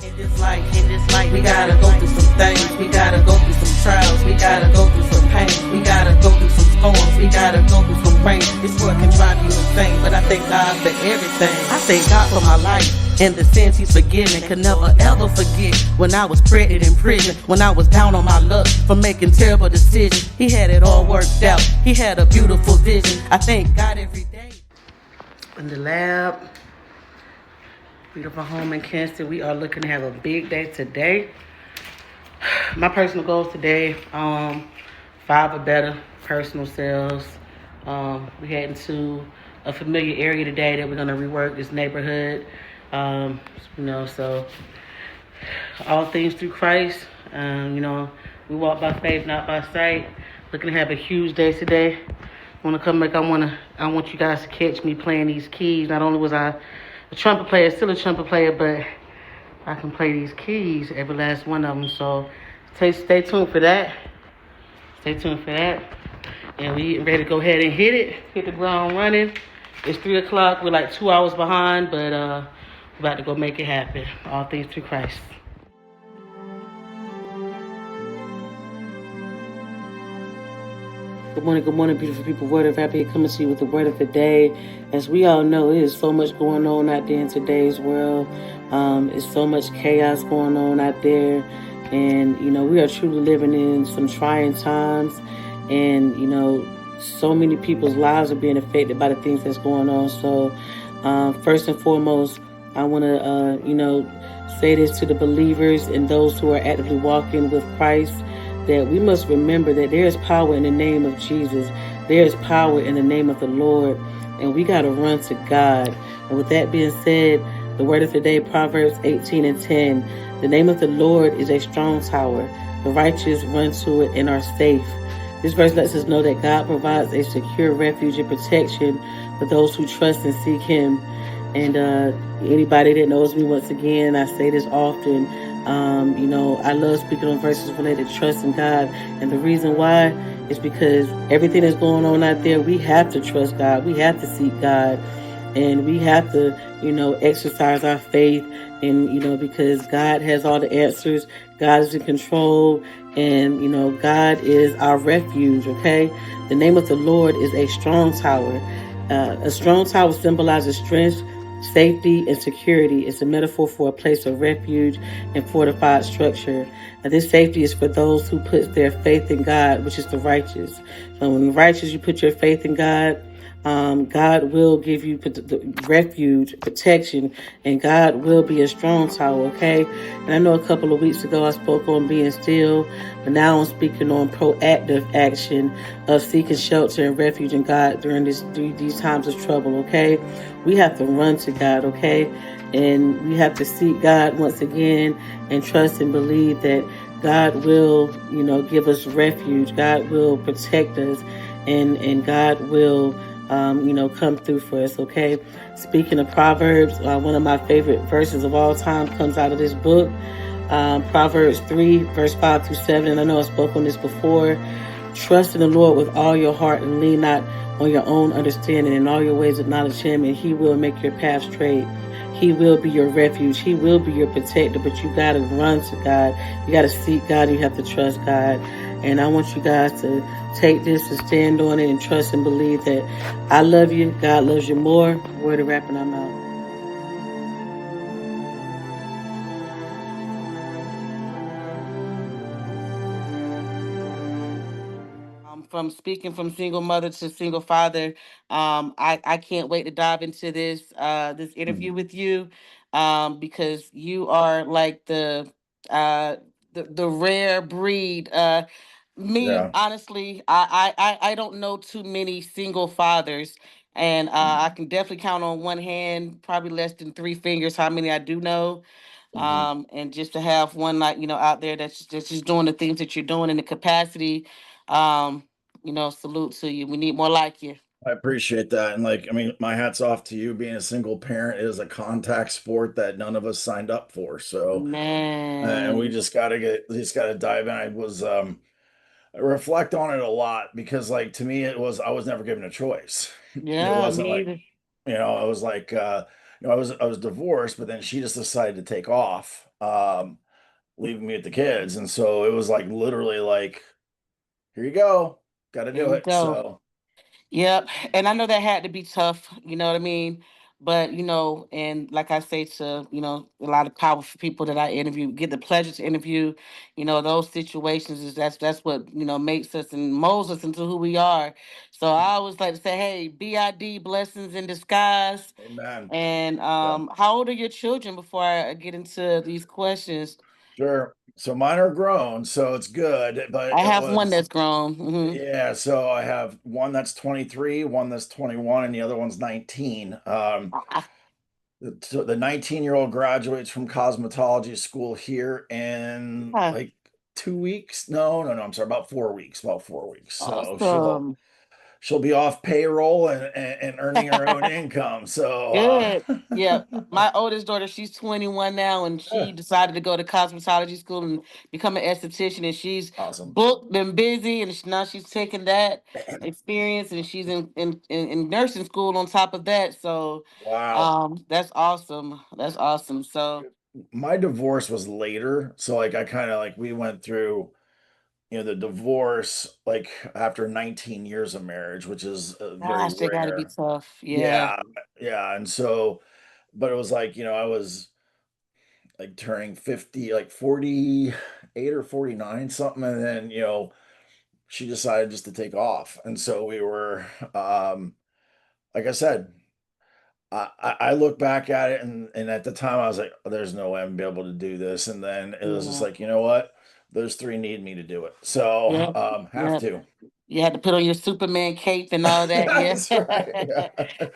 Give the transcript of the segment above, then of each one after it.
In this life, we gotta go through some things. We gotta go through some trials. We gotta go through some pain. We gotta go through some storms. We gotta go through some rain. This world can drive you insane, but I thank God for everything. I thank God for my life and the sins He's forgiven. Can never ever forget when I was pregnant in prison, when I was down on my luck for making terrible decisions. He had it all worked out. He had a beautiful vision. I thank God every day. In the lab. Beautiful home in Kinston. We are looking to have a big day today. My personal goals today, 5 or better personal sales. We heading to a familiar area today that we're gonna rework this neighborhood. So all things through Christ. We walk by faith, not by sight. Looking to have a huge day today. I want you guys to catch me playing these keys. Not only was I a trumpet player, still a trumpet player, but I can play these keys, every last one of them. So stay tuned for that. And we ready to go ahead and hit the ground running. It's 3 o'clock. We're like 2 hours behind, but we're about to go make it happen. All things through Christ. Good morning, beautiful people. Word of Happy coming to you with the word of the day. As we all know, it is so much going on out there in today's world. It's so much chaos going on out there. And, we are truly living in some trying times. And, so many people's lives are being affected by the things that's going on. So, first and foremost, I want to, say this to the believers and those who are actively walking with Christ, that we must remember that there is power in the name of Jesus. There is power in the name of the Lord, and we got to run to God. And with that being said, the word of the day, Proverbs 18:10. The name of the Lord is a strong tower. The righteous run to it and are safe. This verse lets us know that God provides a secure refuge and protection for those who trust and seek Him. And anybody that knows me, once again, I say this often, I love speaking on verses related to trust in God. And the reason why is because everything that's going on out there, we have to trust God. We have to seek God. And we have to, exercise our faith. And, because God has all the answers. God is in control. And, God is our refuge, okay? The name of the Lord is a strong tower. A strong tower symbolizes strength, safety, and security. Is a metaphor for a place of refuge and fortified structure. And this safety is for those who put their faith in God, which is the righteous. So when you're righteous, you put your faith in God. God will give you refuge, protection, and God will be a strong tower, okay? And I know a couple of weeks ago I spoke on being still, but now I'm speaking on proactive action of seeking shelter and refuge in God during these times of trouble, okay? We have to run to God, okay? And we have to seek God once again and trust and believe that God will, give us refuge. God will protect us, and God will come through for us, okay? Speaking of Proverbs, one of my favorite verses of all time comes out of this book, Proverbs 3, verse 5 through 7. And I know I spoke on this before. Trust in the Lord with all your heart and lean not on your own understanding. In all your ways acknowledge Him, and He will make your path straight. He will be your refuge. He will be your protector, but you got to run to God. You got to seek God. You have to trust God. And I want you guys to take this and stand on it and trust and believe that I love you. God loves you more. Word of wrapping our mouth. From speaking from single mother to single father, I can't wait to dive into this interview with you, because you are like the rare breed. Me, Yeah. honestly, I don't know too many single fathers, and I Mhm. can definitely count on one hand, probably less than 3 fingers, how many I do know. Mhm. And just to have one, like, out there that's just doing the things that you're doing in the capacity, um, salute to you. We need more like you. I appreciate that. And like, I mean, my hat's off to you. Being a single parent is a contact sport that none of us signed up for. So, and we Man. just gotta dive in. I reflect on it a lot because like to me, I was never given a choice. It Yeah, wasn't me like, either. I was like, I was divorced, but then she just decided to take off, leaving me with the kids. And so it was like literally like, here you go, got to There do you it. go. So Yep. And I know that had to be tough, you know what I mean? But, and like I say to, a lot of powerful people that I interview, get the pleasure to interview, those situations is that's what, makes us and molds us into who we are. So I always like to say, hey, BID, blessings in disguise. amen. And Yeah, how old are your children before I get into these questions? sure. So mine are grown, so it's good, but I it have one was, that's grown. yeah, so I have one that's 23, one that's 21, and the other one's 19. So the 19-year-old graduates from cosmetology school here in Ah, like 2 weeks. No, no, no, I'm sorry, about 4 weeks, about 4 weeks. So she'll awesome. she'll be off payroll and earning her own income. So Good. Yeah. My oldest daughter, she's 21 now, and she decided to go to cosmetology school and become an esthetician. And she's awesome. booked and busy, and now she's taking that experience, and she's in nursing school on top of that. So, Wow. that's awesome. That's awesome. So, My divorce was later. So like I kind of like we went through, the divorce like after 19 years of marriage, which is very gosh, they got to be rare. tough. Yeah. Yeah, yeah. And so, but it was like, I was like turning 50, like 48 or 49, something. And then, she decided just to take off. And so we were, like I said, I look back at it and at the time I was like, there's no way I'm gonna be able to do this. And then it was just Yeah. like, you know what? Those three need me to do it. So, Yep. have Yep. to. You had to put on your Superman cape and all that. Yeah. That's right. Yeah.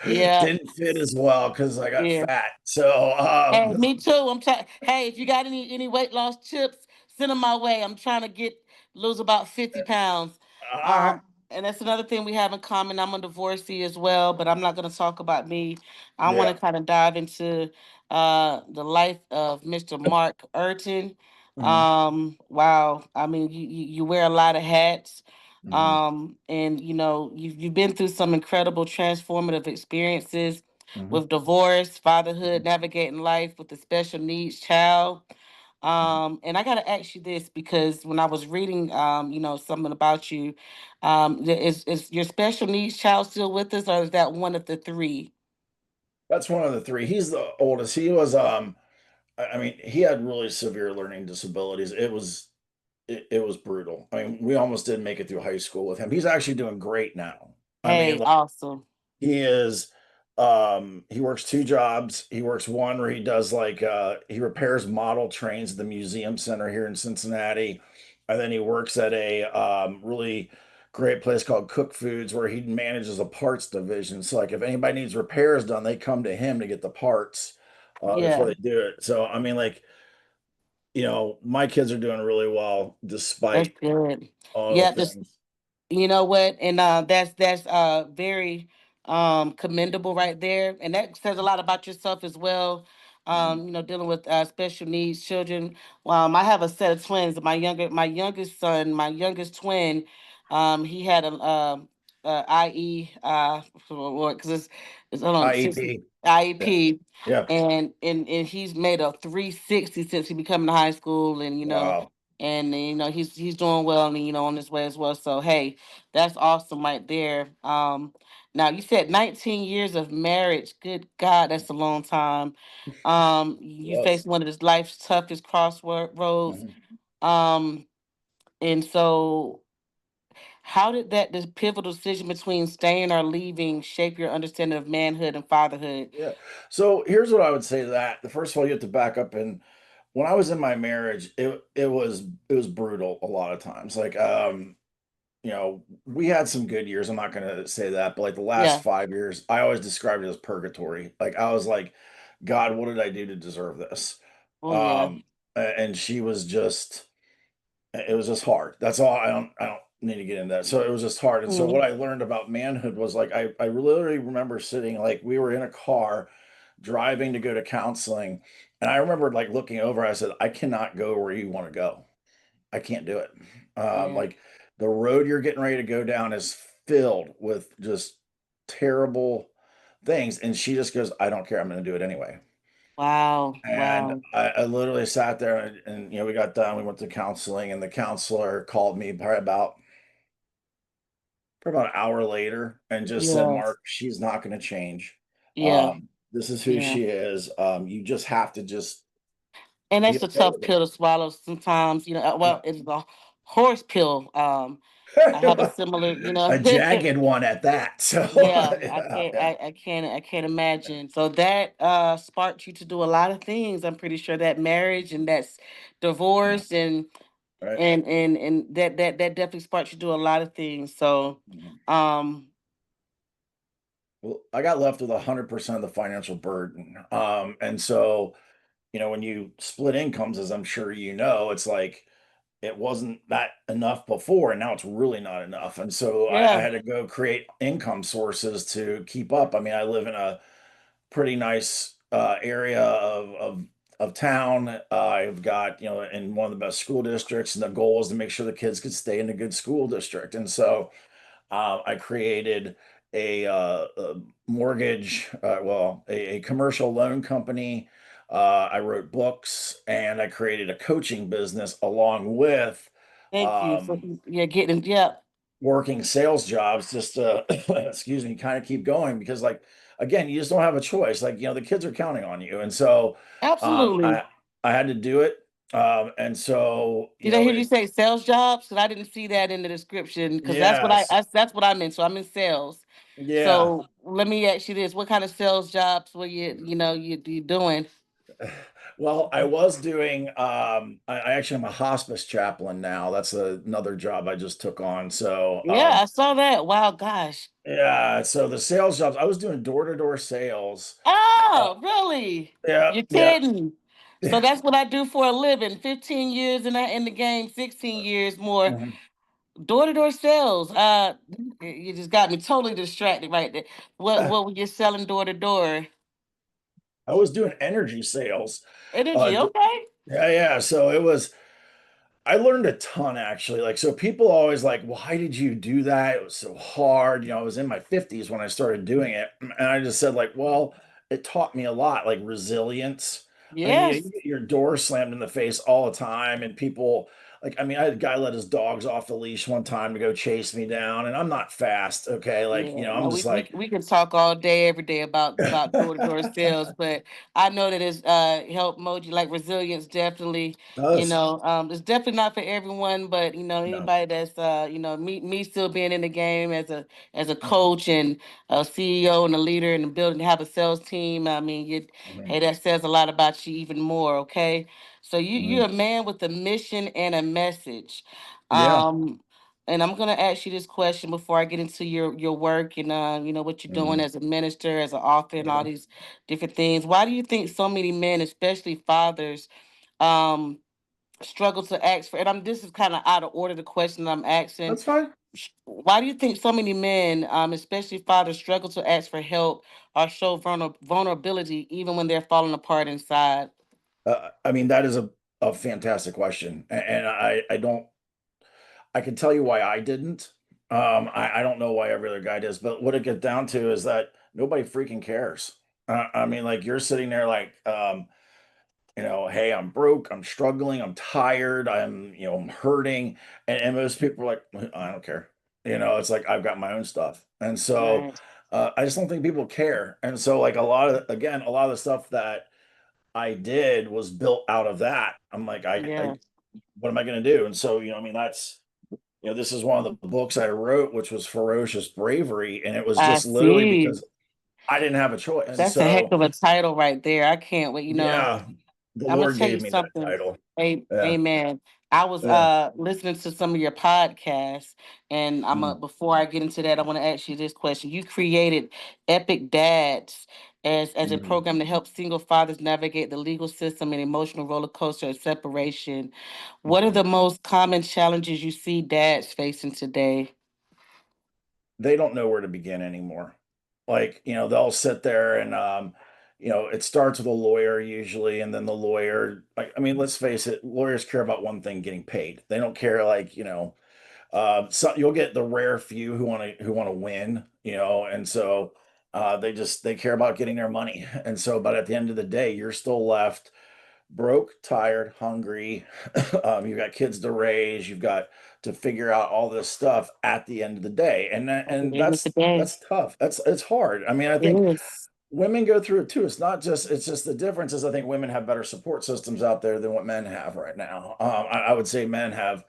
Yeah. Didn't fit as well because I got Yeah. fat. So, Hey, me too. I'm trying. Hey, if you got any weight loss tips, send them my way. I'm trying to lose about 50 pounds. all right. Um, and that's another thing we have in common. I'm a divorcee as well, but I'm not going to talk about me. I want Yeah. to kind of dive into the life of Mr. Mark Urton. Mhm, Wow. I mean, you wear a lot of hats. mhm, And you've been through some incredible transformative experiences mhm, with divorce, fatherhood, mhm, navigating life with a special needs child. mhm. And I gotta ask you this because when I was reading, something about you, is your special needs child still with us, or is that one of the three? That's one of the three. He's the oldest. He was I mean, he had really severe learning disabilities. It was brutal. I mean, we almost didn't make it through high school with him. He's actually doing great now. I mean, Hey, awesome. he is he works two jobs. He works one where he does like he repairs model trains at the museum center here in Cincinnati. And then he works at a really great place called Cook Foods where he manages a parts division. So like if anybody needs repairs done, they come to him to get the parts before Yeah, they do it. So I mean like, my kids are doing really well that's despite good. all Yeah, the just things. you know what? And that's very commendable right there. And that says a lot about yourself as well. Mhm. Dealing with special needs children. I have a set of twins. My youngest twin, he had IE because it's hold on, IEP. Yeah. IEP, Yeah. and he's made a 360 since he become to high school, and Wow. he's doing well, and on his way as well. So hey, that's awesome right there. Now you said 19 years of marriage. Good God, that's a long time. You Yes. faced one of his life's toughest crossroads. Mhm. Um, and so how did this pivotal decision between staying or leaving shape your understanding of manhood and fatherhood? Yeah. So here's what I would say to that. The first of all, you have to back up, and when I was in my marriage, it was brutal a lot of times. Like we had some good years. I'm not gonna say that, but like the last Yeah. 5 years, I always described it as purgatory. Like I was like, God, what did I do to deserve this? Oh yeah. And she was just it was just hard. That's all. I don't need to get into that. So it was just hard. And so what Mhm. I learned about manhood was like I literally remember sitting like we were in a car driving to go to counseling. And I remember like looking over, I said, I cannot go where you want to go. I can't do it. Yeah. Like the road you're getting ready to go down is filled with just terrible things. And she just goes, I don't care. I'm going to do it anyway. Wow. And Wow. I literally sat there and, we got done. We went to counseling, and the counselor called me probably about an hour later and just said, Yes. Mark, she's not going to change. Yeah. This is who Yeah. she is. You just have to just And be that's a okay tough with it. pill to swallow sometimes, well, it's a horse pill. I have a similar, A jagged one at that. So yeah, yeah, yeah, I can't imagine. So that sparked you to do a lot of things. I'm pretty sure that marriage and that's yeah, divorce and right. that definitely sparked you to do a lot of things. So Mhm. um Well, I got left with 100% of the financial burden. And so, when you split incomes, as I'm sure you know, it's like it wasn't that enough before, and now it's really not enough. And so I yeah, had to go create income sources to keep up. I mean, I live in a pretty nice area of town. I've got, in one of the best school districts, and the goal is to make sure the kids could stay in a good school district. And so I created a mortgage, a commercial loan company. I wrote books, and I created a coaching business along with thank you for um, getting yeah, working sales jobs just to, excuse me, kind of keep going because, like, again, you just don't have a choice. Like, the kids are counting on you. And so um, absolutely. I, I had to do it. And so, Did I hear you say sales jobs? Because I didn't see that in the description. Because yes, that's what I meant. So I'm in sales. yeah. So let me ask you this: what kind of sales jobs were you doing? Well, I was doing, I actually am a hospice chaplain now. That's another job I just took on. So, Yeah, I saw that. Wow, gosh. yeah, so the sales jobs, I was doing door-to-door sales. Uh, Oh, really? yeah, You're yeah. kidding. So that's what I do for a living. 15 years in the game, 16 years more. Mhm. Door-to-door sales. You just got me totally distracted right there. What were you selling door to door? I was doing energy sales. Uh, Energy, d- okay. yeah, yeah. So I learned a ton actually. Like, so people always like, why did you do that? It was so hard. I was in my 50s when I started doing it. And I just said, like, well, it taught me a lot, like resilience. I mean, you Yes. get your door slammed in the face all the time, and people, like, I mean, I had a guy let his dogs off the leash one time to go chase me down, and I'm not fast, okay? Like, Yeah, I'm no, just like, we can talk all day, every day about door to door sales, but I know that it's help moji like resilience definitely. does. It's definitely not for everyone, but No. anybody that's me still being in the game as a Mhm, coach and a CEO and a leader and building have a sales team. I mean, mhm, hey, that says a lot about you even more. Okay, so you're mhm. a man with a mission and a message. Yeah. Um, and I'm gonna ask you this question before I get into your work and what you're doing Mhm. as a minister, as an author, and all Yeah. these different things. Why do you think so many men, especially fathers, um, struggle to ask for? And this is kind of out of order the question I'm asking. That's fine. Why do you think so many men, especially fathers, struggle to ask for help or show vulnerability even when they're falling apart inside? I mean, that is a fantastic question. And I don't, I can tell you why I didn't. I don't know why every other guy does, but what it gets down to is that nobody freaking cares. I mean, like, you're sitting there like, hey, I'm broke, I'm struggling, I'm tired, I'm hurting. And most people are like, I don't care. It's like, I've got my own stuff. And so Right. I just don't think people care. And so, like, a lot of the stuff that I did was built out of that. I'm like, Yeah. what am I going to do? And so, I mean, this is one of the books I wrote, which was Ferocious Bravery. And it was I just literally see. because I didn't have a choice. And That's a heck so, of a title right there. I can't wait. yeah, the I'm gonna Lord tell you gave me that something. title. Yeah. Amen. I was Yeah. listening to some of your podcasts, and Mm, before I get into that, I want to ask you this question. You created Epic Dads as a mhm, program to help single fathers navigate the legal system and emotional roller coaster of separation. What are mhm. the most common challenges you see dads facing today? They don't know where to begin anymore. Like, they'll sit there and, it starts with a lawyer usually, and then the lawyer, like, I mean, let's face it, lawyers care about one thing, getting paid. They don't care, like, so you'll get the rare few who want to win, and so They care about getting their money. And so, but at the end of the day, you're still left broke, tired, hungry. You've got kids to raise. You've got to figure out all this stuff at the end of the day, At and the end of the day, that's tough. It's hard. I mean, I it think is. women go through it too. It's just the difference is I think women have better support systems out there than what men have right now. I would say men have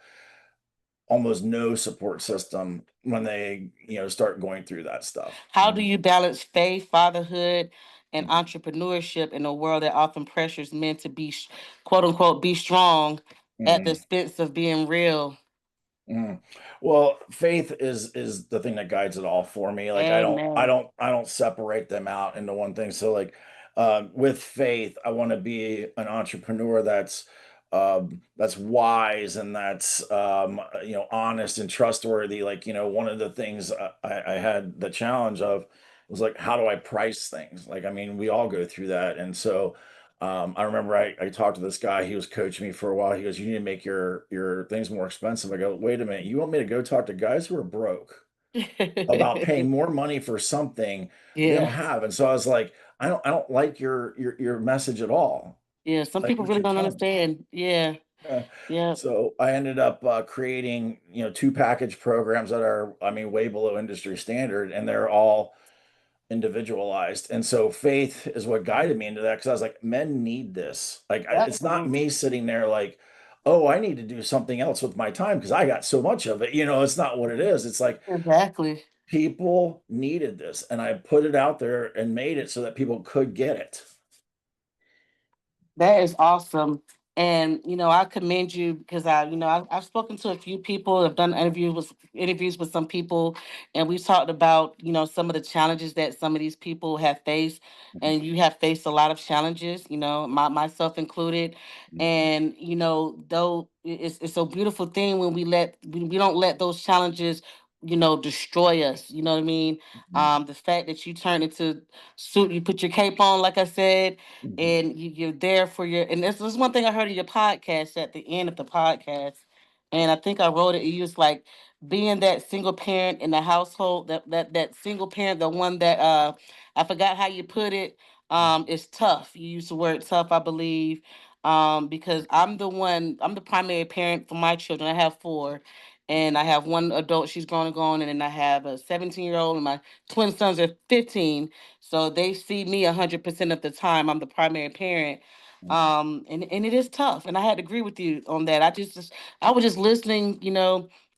almost no support system when they start going through that stuff. How do you balance faith, fatherhood, and entrepreneurship in a world that often pressures men to be, quote unquote, be strong at the Mhm. expense of being real? Mm. Well, faith is the thing that guides it all for me. Like Amen. I don't separate them out into one thing. So like with faith, I want to be an entrepreneur that's wise and that's honest and trustworthy. Like, one of the things I had the challenge of was like, how do I price things? Like, I mean, we all go through that. And so I remember I talked to this guy. He was coaching me for a while. He goes, "You need to make your things more expensive." I go, "Wait a minute. You want me to go talk to guys who are broke about paying more money for something they don't Yeah. have?" And so I was like, I don't like your message at all. Yeah. Some Like, people what really you're don't telling me." understand. Yeah. Uh, Yeah. so I ended up creating, two package programs that are, I mean, way below industry standard, and they're all individualized. And so faith is what guided me into that because I was like, men need this. Like, it's not Absolutely. me sitting there like, oh, I need to do something else with my time because I got so much of it. It's not what it is. It's like Exactly. people needed this, and I put it out there and made it so that people could get it. That is awesome. And I commend you because I've spoken to a few people, I've done interviews with some people, and we talked about, some of the challenges that some of these people have faced. And you have faced a lot of challenges, myself included. And though it's a beautiful thing when we don't let those challenges, destroy us. You know what I mean? The fact that you turn into suit, you put your cape on, like I said, and you're there for your, and this is one thing I heard in your podcast at the end of the podcast, and I think I wrote it. You was like being that single parent in the household, that single parent, the one that I forgot how you put it. Is tough. You used the word tough, I believe. Because I'm the primary parent for my children. I have four, and I have one adult, she's grown and gone, and then I have a 17-year-old, and my twin sons are 15. So they see me 100% of the time. I'm the primary parent. And it is tough. And I had to agree with you on that. I was just listening,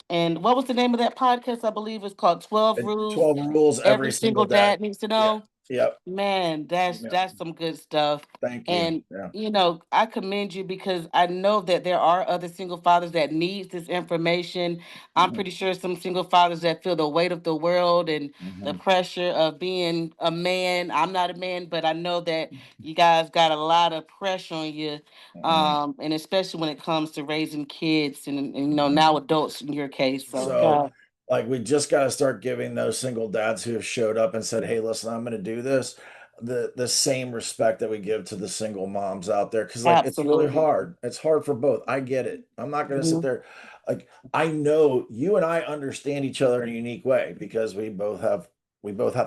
and what was the name of that podcast? I believe it's called 12 And Rules 12 rules Every every Single single day. Dad Needs to Yeah. Know. Yep. Man, Yep. that's some good stuff. Thank you. And Yeah. I commend you because I know that there are other single fathers that needs this information. I'm Mhm. pretty sure some single fathers that feel the weight of the world and the Mhm. pressure of being a man. I'm not a man, but I know that you guys got a lot of pressure on you. Mhm. And especially when it comes to raising kids and Mhm. now adults in your case. So So, God, like, we just got to start giving those single dads who have showed up and said, "Hey, listen, I'm going to do this," the same respect that we give to the single moms out there, because like it's really absolutely. hard. It's hard for both. I get it. I'm not going to sit Mhm. there. Like, I know you and I understand each other in a unique way because we both have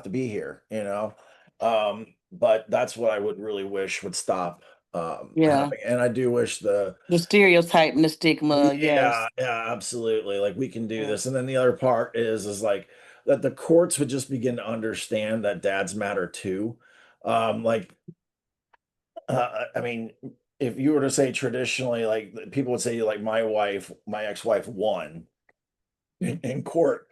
to be here. But that's what I would really wish would stop Yeah. happening. And I do wish the The stereotype and the stigma, yes. yeah, yeah, absolutely. Like, we can do Yeah. this. And then the other part is like that the courts would just begin to understand that dads matter too. Like, I mean, if you were to say traditionally, like, people would say like my ex-wife won in court.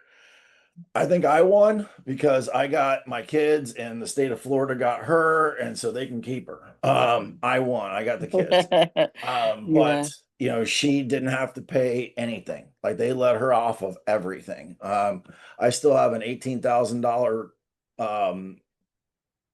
I think I won because I got my kids and the state of Florida got her, and so they can keep her. I won. I got the kids. But Yeah. she didn't have to pay anything. Like, they let her off of everything. I still have an $18,000 um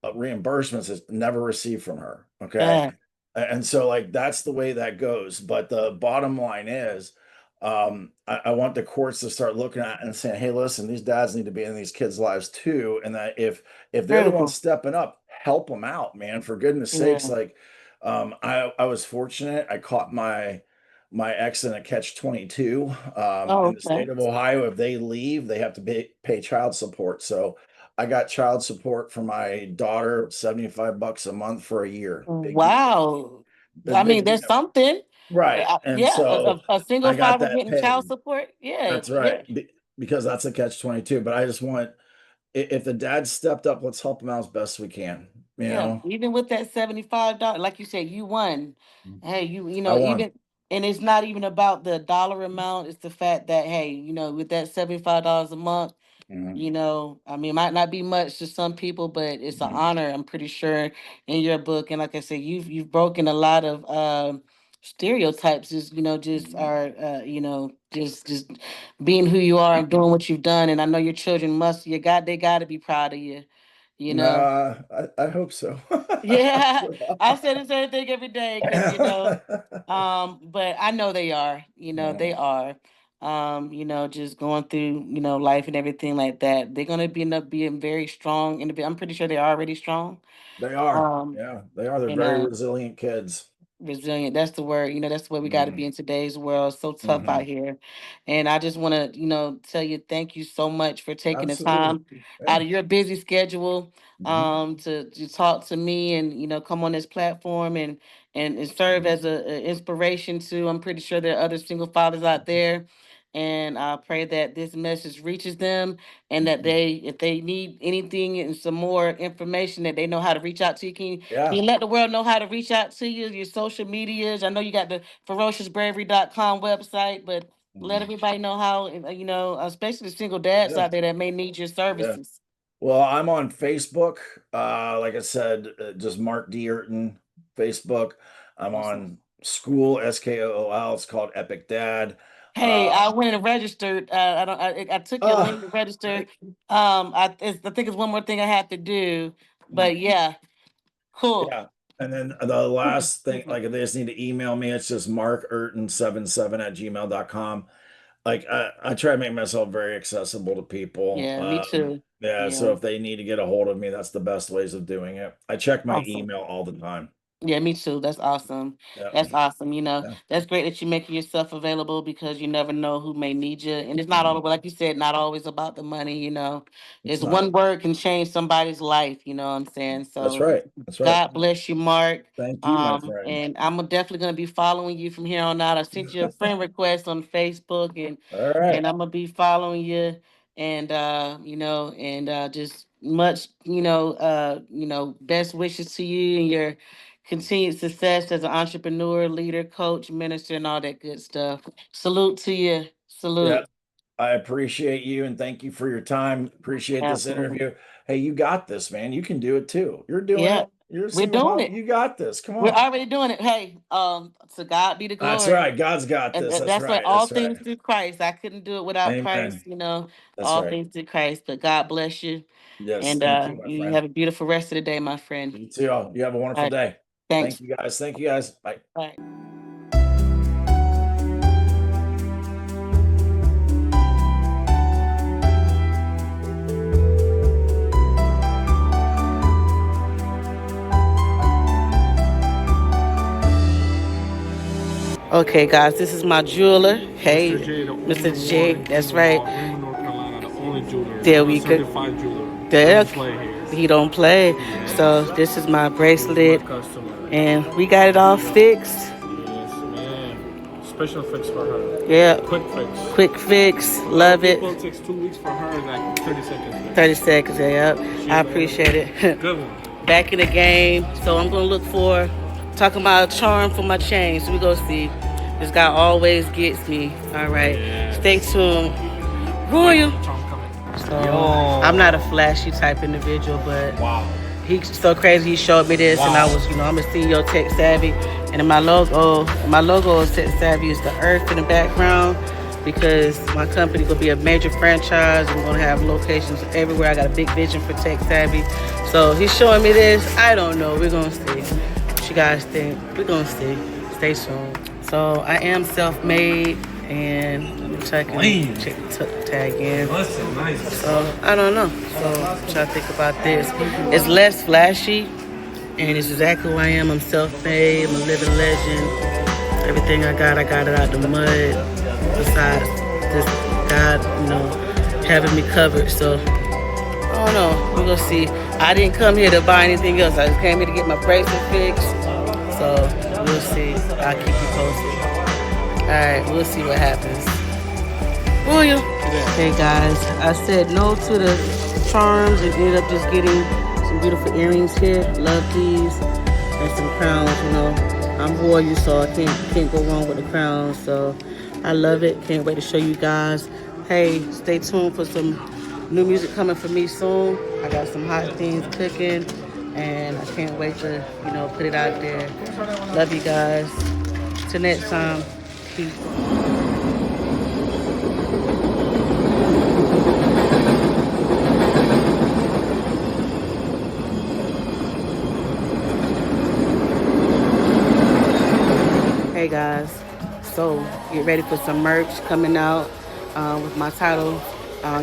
reimbursements is never received from her. Okay. Yeah. And so, like, that's the way that goes. But the bottom line is, I want the courts to start looking at and saying, "Hey, listen, these dads need to be in these kids' lives too." And that if they're the ones True. stepping up, help them out, man. For goodness sakes, Yeah. like, I was fortunate. I caught my ex in a catch 22. Oh, In the okay. state of Ohio, if they leave, they have to pay child support. So I got child support for my daughter, $75 a month for a year. Big deal. Wow. A I mean, big there's deal. something. Right. And Yeah, so a single I got father that getting child paid. support. Yeah, That's yeah. right. Because that's a catch 22. But I just want, if the dad stepped up, let's help him out as best we can. You Yeah, know, even with that $75, like you said, you won. Hey, you I know, won. even and it's not even about the dollar amount, it's the fact that hey, with that $75 a month, Mhm. I mean, it might not be much to some people, but it's an Mhm. honor, I'm pretty sure, in your book. And like I said, you've broken a lot of stereotypes, just just Mhm. are just being who you are and doing what you've done. And I know your children they gotta be proud of you, you know. Nah, I hope so. Yeah, I say the same thing every day because but I know they are. They Mhm. are. Just going through life and everything like that. They're gonna end up being very strong, and I'm pretty sure they're already strong. They are. Um, Yeah, they are. They're and very resilient kids. Resilient. That's the word. That's the way we got to be Mhm. in today's world. So tough out Mhm. here. And I just want to, tell you thank you so much for taking the Absolutely. time Yeah. out of your busy schedule Mhm. to talk to me and come on this platform and serve Mhm. as a inspiration to. I'm pretty sure there are other single fathers out there. And I pray that this message reaches them and that Mhm. if they need anything and some more information, that they know how to reach out to you. Can Yeah. you let the world know how to reach out to you, your social medias? I know you got the ferociousbravery.com website, but let Mhm. everybody know how, especially the single dads Yeah. out there that may need your Yeah. services. Well, I'm on Facebook. Like I said, just Mark D. Urton, Facebook. I'm Awesome. on School, SKOOL. It's called Epic Dad. Hey, Uh, I went and registered. I don't. I took your link to register. Great. I think it's one more thing I have to do, but yeah, cool. Yeah. And then the last thing, like if they just need to email me, it's just markurton77@gmail.com. Like I try to make myself very accessible to people. Yeah, me too. Yeah, so Yeah, if they need to get a hold of me, that's the best ways of doing it. I check my awesome. email all the time. Yeah, me too. That's awesome. Yeah. That's awesome. Yeah. That's great that you're making yourself available because you never know who may need you. And it's not Mhm. all, like you said, not always about the money. It's It's not. one word can change somebody's life, you know what I'm saying? That's So right. That's right. God bless you, Mark. Thank you, my friend. And I'm definitely gonna be following you from here on out. I sent you a friend request on Facebook All right. and I'm gonna be following you and just much best wishes to you and your continued success as an entrepreneur, leader, coach, minister, and all that good stuff. Salute to you. Yeah. Salute. I appreciate you and thank you for your time. Appreciate this Absolutely. interview. Hey, you got this, man. You can do it too. You're doing Yeah. it. You're a We're single doing mom. it. You got this. Come We're on. already doing it. Hey, to God be the That's glory. right. God's got And this. That's that's what right. all That's right. things through Christ. I couldn't do it without Christ, Amen. That's all right. things through Christ. But God bless you. Yes. And Thank you, my you friend. have a beautiful rest of the day, my friend. You too. You have a All wonderful right. day. Thanks. Thank you, guys. Thank you, guys. Bye. Bye. Okay, guys, this is my jeweler. Hey, Mr. J, the Mr. only J. one That's in right. Raymond, North Carolina, the only jeweler. There I'm a we go. certified jeweler. There, Don't play here. he don't play. So Yes. this is my He's my bracelet, customer. and we got it all fixed. Yes, man. Special fix for her. Yeah, Quick fix. quick fix. A lot of Love it. people, it takes 2 weeks for her, like 30 seconds. Fix. 30 seconds. Yeah, She's I the only appreciate one. it. Good one. Back in the game. So I'm gonna look for talking about a charm for my chain. So we gonna see. This guy always gets me. All right. Yes. Stay tuned. Wait, Royal. charm coming. So Yo. I'm not a flashy type individual, but Wow. he's so crazy. He showed me this, and I was, I'm a CEO tech savvy, and in my logo is tech savvy is the earth in the background because my company gonna be a major franchise. We're gonna have locations everywhere. I got a big vision for tech savvy. So he's showing me this. I don't know. We're gonna see. What you guys think? We're gonna see. Stay tuned. So I am self-made, and let me check tag in. Listen, nice. So I don't know. So I'm trying to think about this. It's less flashy, and it's exactly who I am. I'm self-made. I'm a living legend. Everything I got it out the mud. Besides this God, having me covered. So I don't know. We're gonna see. I didn't come here to buy anything else. I just came here to get my bracelet fixed. So we'll see. I'll keep you posted. Alright, we'll see what happens. Will you? Hey guys, I said no to the charms and ended up just getting some beautiful earrings here. Love these. And some crowns, you know. I'm royal, so I can't go wrong with the crowns. So I love it. Can't wait to show you guys. Hey, stay tuned for some new music coming for me soon. I got some hot things cooking, and I can't wait to, you know, put it out there. Love you guys. Till next time. Peace. Hey guys, so get ready for some merch coming out with my title.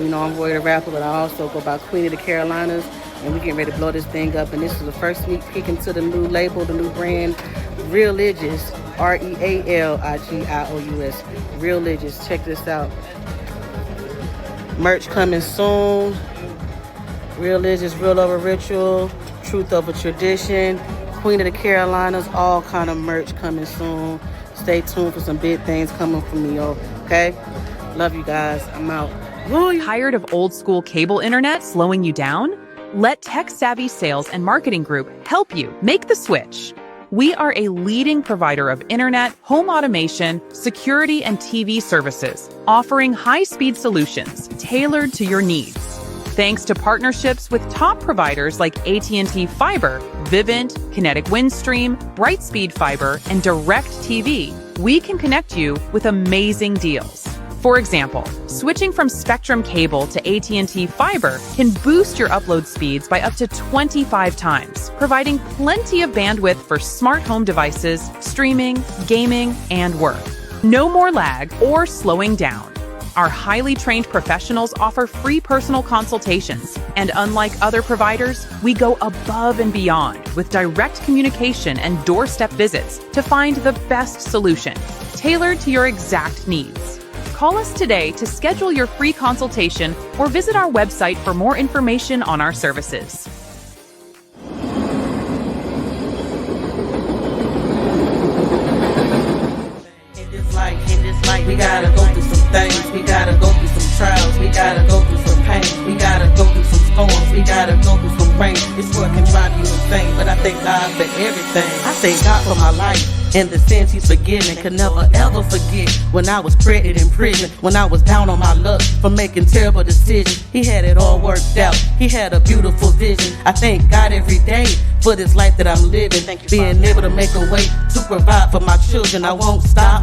You know, I'm Roy the Rapper, but I also go by Queen of the Carolinas, and we're getting ready to blow this thing up. And this is the first sneak peek into the new label, the new brand, Realigious, REALIGIOUS, Realigious. Check this out. Merch coming soon. Realigious, Real Over Ritual, Truth Over Tradition, Queen of the Carolinas, all kind of merch coming soon. Stay tuned for some big things coming from me, okay? Love you guys. I'm out. Tired of old school cable internet slowing you down? Let Tech Savvy Sales and Marketing Group help you make the switch. We are a leading provider of internet, home automation, security, and TV services, offering high-speed solutions tailored to your needs. Thanks to partnerships with top providers like AT&T Fiber, Vivint, Kinetic Windstream, Brightspeed Fiber, and DirecTV, we can connect you with amazing deals. For example, switching from Spectrum Cable to AT&T Fiber can boost your upload speeds by up to 25 times, providing plenty of bandwidth for smart home devices, streaming, gaming, and work. No more lag or slowing down. Our highly trained professionals offer free personal consultations, and unlike other providers, we go above and beyond with direct communication and doorstep visits to find the best solution, tailored to your exact needs. Call us today to schedule your free consultation or visit our website for more information on our services. In this life, we gotta go through some things. We gotta go through some trials. We gotta go through some pain. We gotta go through some storms. We gotta go through some rain. This world can drive you insane, but I thank God for everything. I thank God for my life and the sins He's forgiven. Could never ever forget when I was pregnant in prison, when I was down on my luck for making terrible decisions. He had it all worked out. He had a beautiful vision. I thank God every day for this life that I'm living. Being able to make a way to provide for my children. I won't stop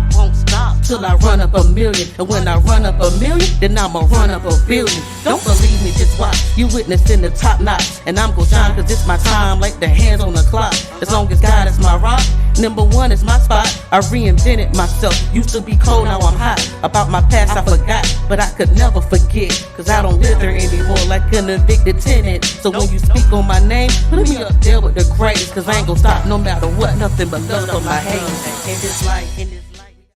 till I run up a million. And when I run up a million, then I'ma run up a billion. Don't believe me, just watch. You witnessing the top notch. And I'm gon' shine cause it's my time, like the hands on the clock. As long as God is my rock, number one is my spot. I reinvented myself. Used to be cold, now I'm hot. About my past I forgot, but I could never forget. Cause I don't live there anymore like an evicted tenant. So when you speak on my name, put me up there with the greatest. Cause I ain't gon' stop no matter what. Nothing but love for my haters. In this life,